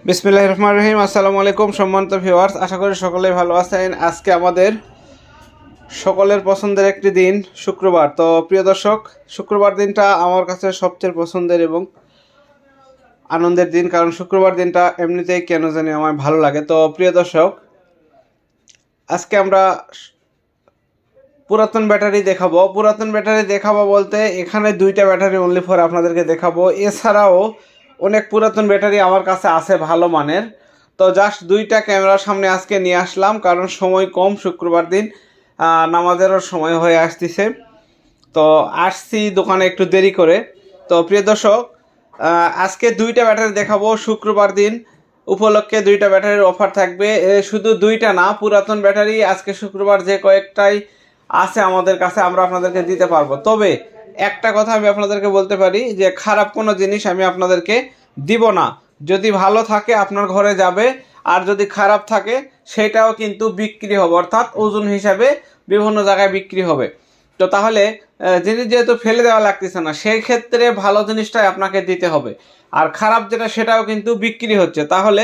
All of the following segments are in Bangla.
বিসমিল্লাহির রহমানির রহিম। আসসালামু আলাইকুম সম্মানিত ভিউয়ার্স, আশা করি সকলেই ভালো আছেন। আজকে আমাদের সকলের পছন্দের একটি দিন, শুক্রবার। তো প্রিয় দর্শক, শুক্রবার দিনটা আমার কাছে সবচেয়ে পছন্দের এবং আনন্দের দিন, কারণ শুক্রবার দিনটা এমনিতেই কেন জানি আমার ভালো লাগে। তো প্রিয় দর্শক, আজকে আমরা পুরাতন ব্যাটারি দেখাবো বলতে এখানে দুইটা ব্যাটারি অনলি ফর আপনাদেরকে দেখাবো। এছাড়াও অনেক পুরাতন ব্যাটারি আমার কাছে আছে ভালো মানের। তো জাস্ট দুইটা ক্যামেরার সামনে আজকে নিয়ে আসলাম, কারণ সময় কম, শুক্রবার দিন নামাজেরও সময় হয়ে আসতেছে। তো আসছি দোকানে একটু দেরি করে। তো প্রিয় দর্শক, আজকে দুইটা ব্যাটারি দেখাবো। শুক্রবার দিন উপলক্ষে দুইটা ব্যাটারির অফার থাকবে। শুধু দুইটা না, পুরাতন ব্যাটারি আজকে শুক্রবার যে কয়েকটাই আছে আমাদের কাছে আমরা আপনাদেরকে দিতে পারবো। তবে একটা কথা আমি আপনাদেরকে বলতে পারি যে খারাপ কোনো জিনিস আমি আপনাদেরকে দিব না। যদি ভালো থাকে আপনার ঘরে যাবে, আর যদি খারাপ থাকে সেটাও কিন্তু বিক্রি হবে, অর্থাৎ ওজন হিসাবে বিভিন্ন জায়গায় বিক্রি হবে। তো তাহলে জিনিস যেহেতু ফেলে দেওয়া লাগতেছে না, সেই ক্ষেত্রে ভালো জিনিসটাই আপনাকে দিতে হবে। আর খারাপ যেটা সেটাও কিন্তু বিক্রি হচ্ছে, তাহলে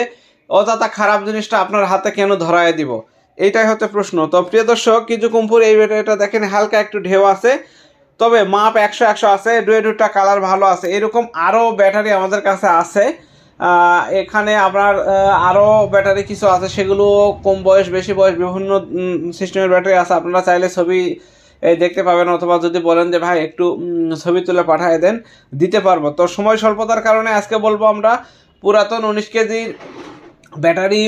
অযথা খারাপ জিনিসটা আপনার হাতে কেন ধরায় দিব, এইটাই হচ্ছে প্রশ্ন। তো প্রিয় দর্শক, কিছু কম্পুর এই ব্যাটারিটা দেখেন হালকা একটু ঢেউ আছে, তবে মাপ 100 আছে, দুইটা কালার ভালো আছে। এরকম আরও ব্যাটারি আমাদের কাছে আছে। এখানে আপনার আরও ব্যাটারি কিছু আছে, সেগুলো কম বয়স বেশি বয়স বিভিন্ন সিস্টেমের ব্যাটারি আছে। আপনারা চাইলে ছবি দেখতে পাবেন, অথবা যদি বলেন যে ভাই একটু ছবি তুলে পাঠিয়ে দেন, দিতে পারবো। তো সময় স্বল্পতার কারণে আজকে বলবো আমরা পুরাতন 19 কেজির ব্যাটারি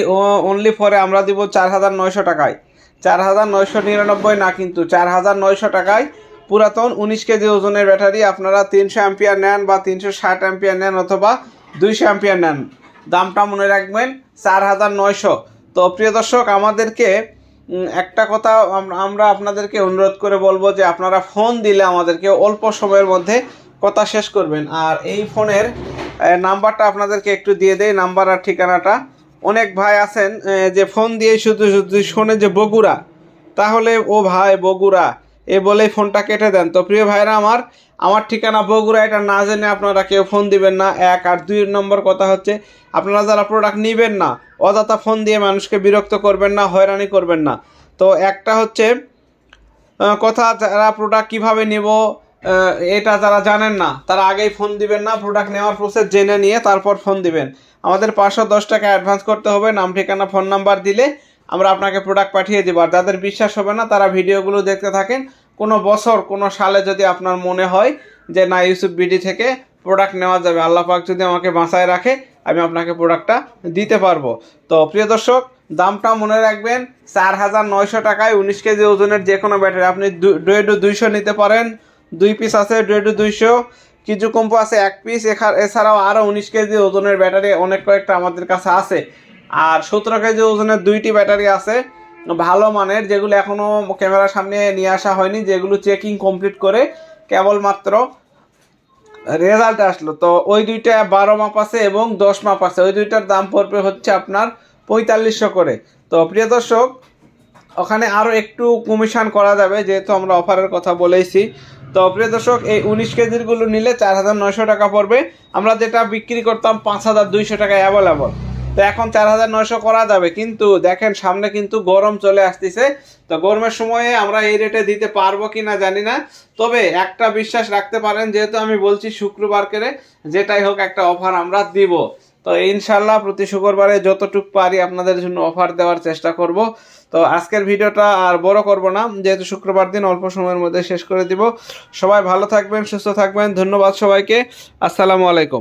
অনলি ফরে আমরা দিব 4,900 টাকায়। 4,999 না, কিন্তু 4,900 টাকায় পুরাতন 19 কেজি ওজনের ব্যাটারি। আপনারা 300 অ্যাম্পিয়ার নেন বা 360 অ্যাম্পিয়ার নেন অথবা 200 অ্যাম্পিয়ার নেন, দামটা মনে রাখবেন 4,900। তো প্রিয় দর্শক, আমাদেরকে একটা কথা আমরা আপনাদেরকে অনুরোধ করে বলবো যে আপনারা ফোন দিলে আমাদেরকে অল্প সময়ের মধ্যে কথা শেষ করবেন। আর এই ফোনের নাম্বারটা আপনাদেরকে একটু দিয়ে দেই, নাম্বার আর ঠিকানাটা। অনেক ভাই আছেন যে ফোন দিয়ে শুধু শুধু শোনে যে বগুড়া, তাহলে ও ভাই বগুড়া এ বলেই ফোনটা কেটে দেন। তো প্রিয় ভাইরা, আমার ঠিকানা বগুড়া, এটা না জেনে আপনারা কেউ ফোন দিবেন না, এক। আর 2 নম্বর কথা হচ্ছে, আপনারা যারা প্রোডাক্ট নেবেন না, অযথা ফোন দিয়ে মানুষকে বিরক্ত করবেন না, হয়রানি করবেন না। তো একটা হচ্ছে কথা, যারা প্রোডাক্ট কীভাবে নেব এটা যারা জানেন না, তারা আগেই ফোন দিবেন না। প্রোডাক্ট নেওয়ার প্রসেস জেনে নিয়ে তারপর ফোন দিবেন। আমাদের 510 টাকা অ্যাডভান্স করতে হবে, নাম ঠিকানা ফোন নাম্বার দিলে আমরা আপনাকে প্রোডাক্ট পাঠিয়ে দেবো। আর যাদের বিশ্বাস হবে না, তারা ভিডিওগুলো দেখতে থাকেন। কোনো বছর কোনো সালে যদি আপনার মনে হয় যে না ইউসুফ বিডি থেকে প্রোডাক্ট নেওয়া যাবে, আল্লাহ পাক যদি আমাকে বাঁচায় রাখে, আমি আপনাকে প্রোডাক্টটা দিতে পারবো। তো প্রিয় দর্শক, দামটা মনে রাখবেন 4,900 টাকায় 19 কেজি ওজনের যে কোনো ব্যাটারি। আপনি 200 নিতে পারেন, 2 পিস আছে 200। কিছু কম্পো আছে 1 পিস। এছাড়াও আরও 19 কেজি ওজনের ব্যাটারি অনেক কয়েকটা আমাদের কাছে আছে। আর 17 কেজি ওজনের 2টি ব্যাটারি আছে ভালো মানের, যেগুলো এখনও ক্যামেরার সামনে নিয়ে আসা হয়নি, যেগুলো চেকিং কমপ্লিট করে কেবলমাত্র রেজাল্ট আসলো। তো ওই দুইটা 12 মাপ আছে এবং 10 মাপ আছে। ওই দুইটার দাম পড়বে হচ্ছে আপনার 4500 করে। তো প্রিয় দর্শক, ওখানে আরও একটু কমিশন করা যাবে, যেহেতু আমরা অফারের কথা বলেইছি। তো প্রিয় দর্শক, এই 19 কেজিরগুলো নিলে 4,900 টাকা পড়বে। আমরা যেটা বিক্রি করতাম 5,200 টাকায় অ্যাভেলেবল, তো এখন 4,900 করা যাবে। কিন্তু দেখেন সামনে কিন্তু গরম চলে আসতেছে, তো গরমের সময়ে আমরা এই রেটে দিতে পারবো কি না জানি না। তবে একটা বিশ্বাস রাখতে পারেন, যেহেতু আমি বলছি শুক্রবার করে যেটাই হোক একটা অফার আমরা দিব। তো ইনশাল্লাহ প্রতি শুক্রবারে যতটুকু পারি আপনাদের জন্য অফার দেওয়ার চেষ্টা করব। তো আজকের ভিডিওটা আর বড় করব না, যেহেতু শুক্রবার দিন অল্প সময়ের মধ্যে শেষ করে দিব। সবাই ভালো থাকবেন, সুস্থ থাকবেন। ধন্যবাদ সবাইকে। আসসালামু আলাইকুম।